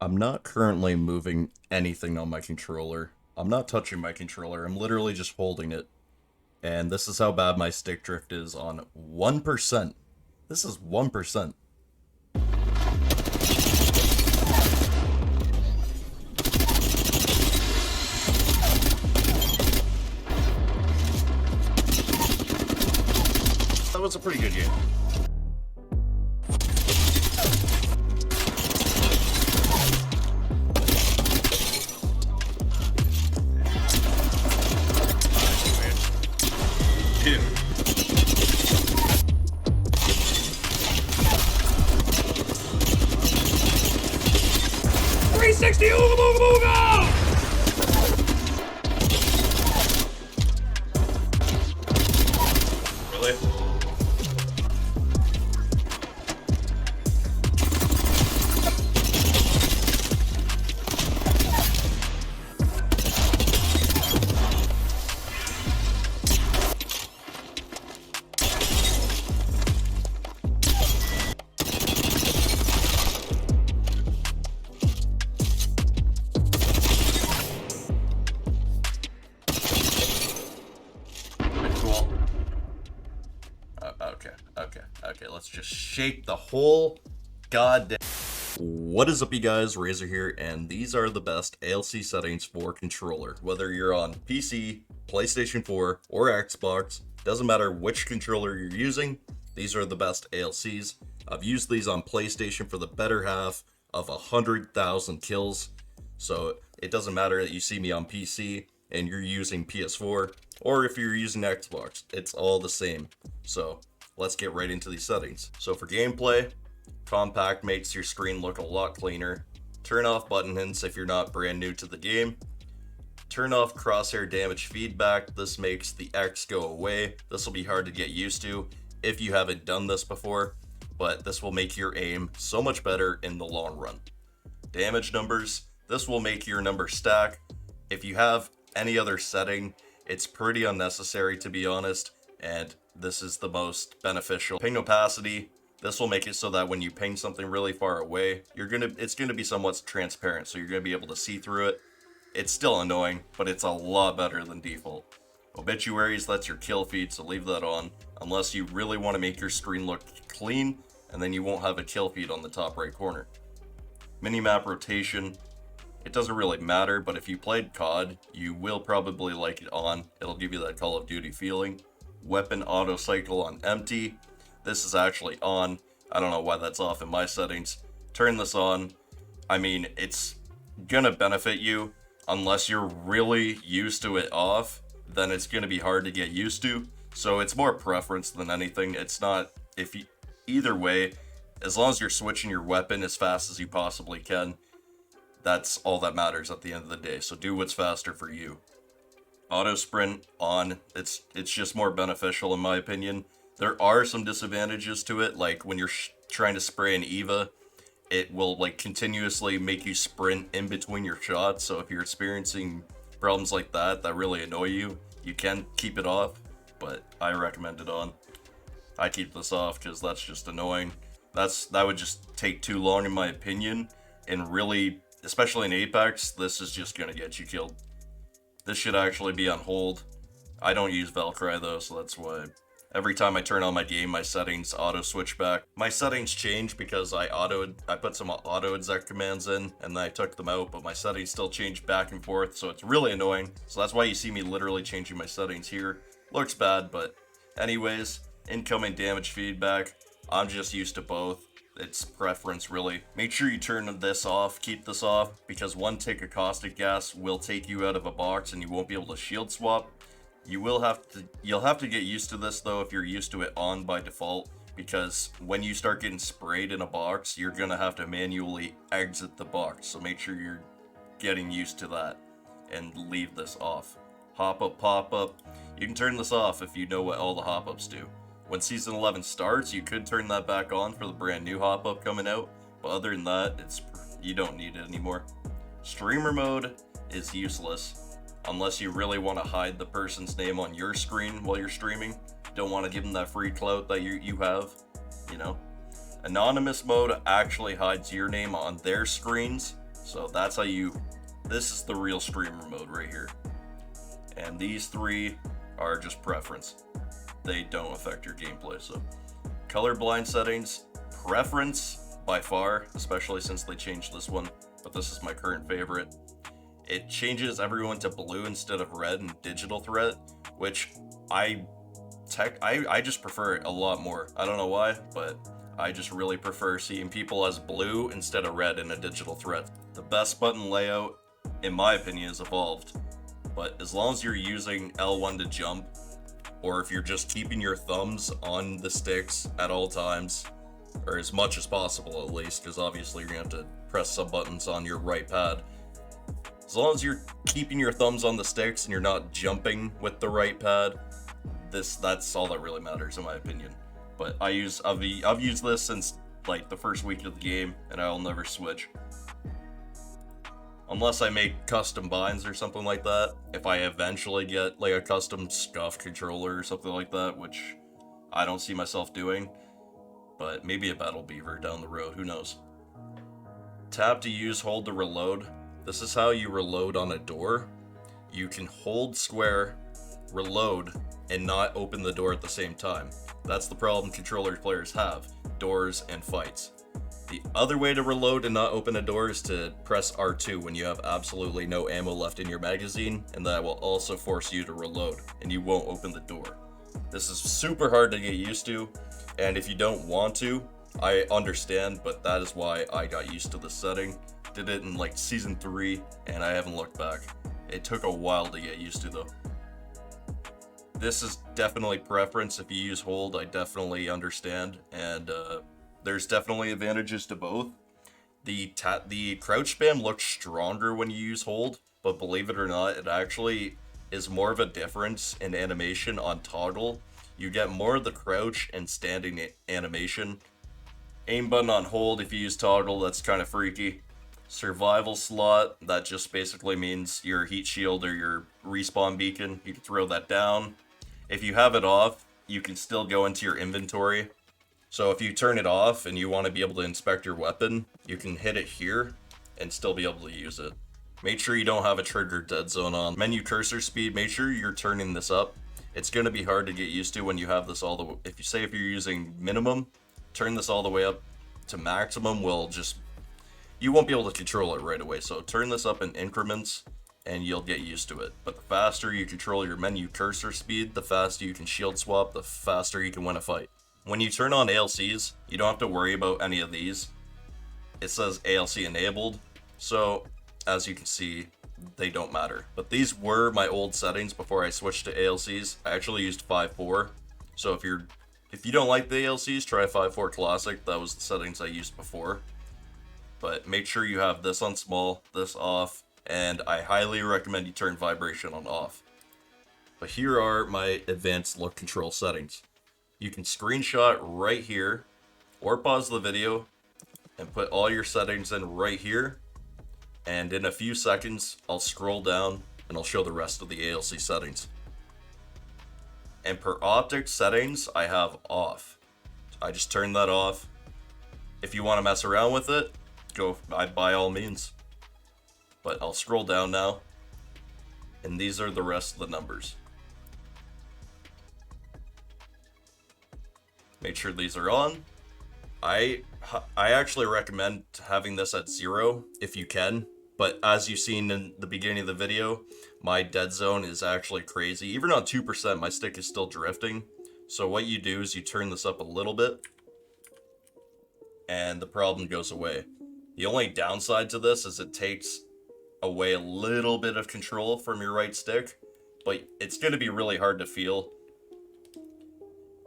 I'm not currently moving anything on my controller. I'm not touching my controller. I'm literally just holding it. And this is how bad my stick drift is on 1%. This is 1%. That was a pretty good game. Dude. 360 ooga booga booga! Really? Cool. Okay, let's just shake the whole goddamn. What is up, you guys? Razor here, and these are the best ALC settings for controller. Whether you're on PC, PlayStation 4, or Xbox, doesn't matter which controller you're using, these are the best ALCs. I've used these on PlayStation for the better half of 100,000 kills, so it doesn't matter that you see me on PC and you're using PS4, or if you're using Xbox, it's all the same. So let's get right into these settings. So for gameplay, compact makes your screen look a lot cleaner. Turn off button hints if you're not brand new to the game. Turn off crosshair damage feedback. This makes the X go away. This will be hard to get used to if you haven't done this before, but this will make your aim so much better in the long run. Damage numbers. This will make your number stack. If you have any other setting, it's pretty unnecessary, to be honest, and this is the most beneficial. Ping opacity. This will make it so that when you ping something really far away, it's gonna be somewhat transparent, so you're gonna be able to see through it. It's still annoying, but it's a lot better than default. Obituaries, that's your kill feed, so leave that on, unless you really want to make your screen look clean, and then you won't have a kill feed on the top right corner. Minimap rotation. It doesn't really matter, but if you played COD, you will probably like it on. It'll give you that Call of Duty feeling. Weapon auto cycle on empty. This is actually on. I don't know why that's off in my settings. Turn this on. I mean, it's gonna benefit you. Unless you're really used to it off, then it's gonna be hard to get used to. So it's more preference than anything. It's not, either way, as long as you're switching your weapon as fast as you possibly can, that's all that matters at the end of the day. So do what's faster for you. Auto sprint on. It's just more beneficial in my opinion. There are some disadvantages to it, like when you're trying to spray an EVA, it will like continuously make you sprint in between your shots. So if you're experiencing problems like that really annoy you, you can keep it off, but I recommend it on. I keep this off because that's just annoying. That would just take too long in my opinion, and really, especially in Apex, this is just gonna get you killed. This should actually be on hold. I don't use Valkyrie though, so that's why every time I turn on my game, my settings auto switch back. My settings change because I put some auto exec commands in and then I took them out, but my settings still change back and forth, so it's really annoying. So that's why you see me literally changing my settings here. Looks bad, but anyways, incoming damage feedback. I'm just used to both. It's preference really. Make sure you turn this off, keep this off, because one tick of caustic gas will take you out of a box and you won't be able to shield swap. You'll have to get used to this though if you're used to it on by default, because when you start getting sprayed in a box, you're gonna have to manually exit the box. So make sure you're getting used to that and leave this off. Hop up, pop up. You can turn this off if you know what all the hop ups do. When Season 11 starts, you could turn that back on for the brand new hop-up coming out, but other than that, you don't need it anymore. Streamer mode is useless, unless you really want to hide the person's name on your screen while you're streaming. Don't want to give them that free clout that you have, you know. Anonymous mode actually hides your name on their screens, So that's how this is the real streamer mode right here. And these three are just preference. They don't affect your gameplay. So colorblind settings, preference by far, especially since they changed this one, but this is my current favorite. It changes everyone to blue instead of red in digital threat, which I just prefer it a lot more. I don't know why, but I just really prefer seeing people as blue instead of red in a digital threat. The best button layout, in my opinion, is evolved, but as long as you're using L1 to jump, or if you're just keeping your thumbs on the sticks at all times, or as much as possible at least, because obviously you're gonna have to press some buttons on your right pad. As long as you're keeping your thumbs on the sticks and you're not jumping with the right pad, that's all that really matters in my opinion. But I've used this since like the first week of the game, and I'll never switch. Unless I make custom binds or something like that. If I eventually get like a custom scuff controller or something like that, which I don't see myself doing. But maybe a Battle Beaver down the road, who knows. Tap to use, hold to reload. This is how you reload on a door. You can hold square, reload, and not open the door at the same time. That's the problem controller players have, doors and fights. The other way to reload and not open a door is to press R2 when you have absolutely no ammo left in your magazine, and that will also force you to reload, and you won't open the door. This is super hard to get used to, and if you don't want to, I understand, but that is why I got used to this setting. Did it in like season 3, and I haven't looked back. It took a while to get used to though. This is definitely preference. If you use hold, I definitely understand, and there's definitely advantages to both. The crouch spam looks stronger when you use hold, but believe it or not, it actually is more of a difference in animation on toggle. You get more of the crouch and standing animation. Aim button on hold if you use toggle, that's kind of freaky. Survival slot, that just basically means your heat shield or your respawn beacon. You can throw that down. If you have it off, you can still go into your inventory. So if you turn it off and you want to be able to inspect your weapon, you can hit it here and still be able to use it. Make sure you don't have a triggered dead zone on. Menu cursor speed, make sure you're turning this up. It's going to be hard to get used to when you have this all the way. If you're using minimum, turn this all the way up to maximum, you won't be able to control it right away. So turn this up in increments and you'll get used to it. But the faster you control your menu cursor speed, the faster you can shield swap, the faster you can win a fight. When you turn on ALCs, you don't have to worry about any of these. It says ALC enabled, so as you can see, they don't matter. But these were my old settings before I switched to ALCs. I actually used 5.4, so if you don't like the ALCs, try 5.4 Classic. That was the settings I used before. But make sure you have this on small, this off, and I highly recommend you turn vibration on off. But here are my advanced look control settings. You can screenshot right here, or pause the video, and put all your settings in right here. And in a few seconds, I'll scroll down and I'll show the rest of the ALC settings. And per optic settings, I have off. I just turn that off. If you want to mess around with it, by all means. But I'll scroll down now, and these are the rest of the numbers. Make sure these are on. I actually recommend having this at 0 if you can, but as you've seen in the beginning of the video, my dead zone is actually crazy. Even on 2%, my stick is still drifting. So what you do is you turn this up a little bit, and the problem goes away. The only downside to this is it takes away a little bit of control from your right stick, but it's going to be really hard to feel.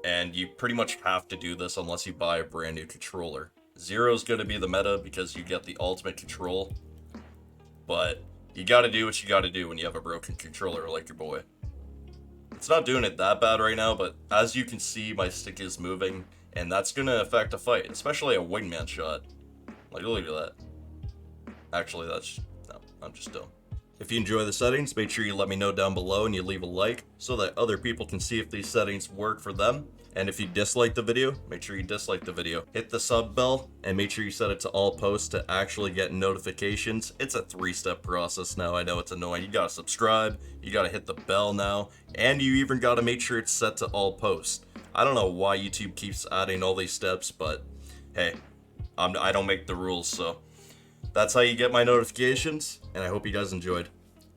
And you pretty much have to do this unless you buy a brand new controller. 0 is going to be the meta because you get the ultimate control. But you got to do what you got to do when you have a broken controller like your boy. It's not doing it that bad right now, but as you can see, my stick is moving. And that's going to affect a fight, especially a wingman shot. Like, look at that. Actually, no, I'm just dumb. If you enjoy the settings, make sure you let me know down below and you leave a like so that other people can see if these settings work for them. And if you dislike the video, make sure you dislike the video. Hit the sub bell and make sure you set it to all posts to actually get notifications. It's a 3-step process now. I know it's annoying. You gotta subscribe, you gotta hit the bell now, and you even gotta make sure it's set to all posts. I don't know why YouTube keeps adding all these steps, but hey, I don't make the rules, so that's how you get my notifications, and I hope you guys enjoyed.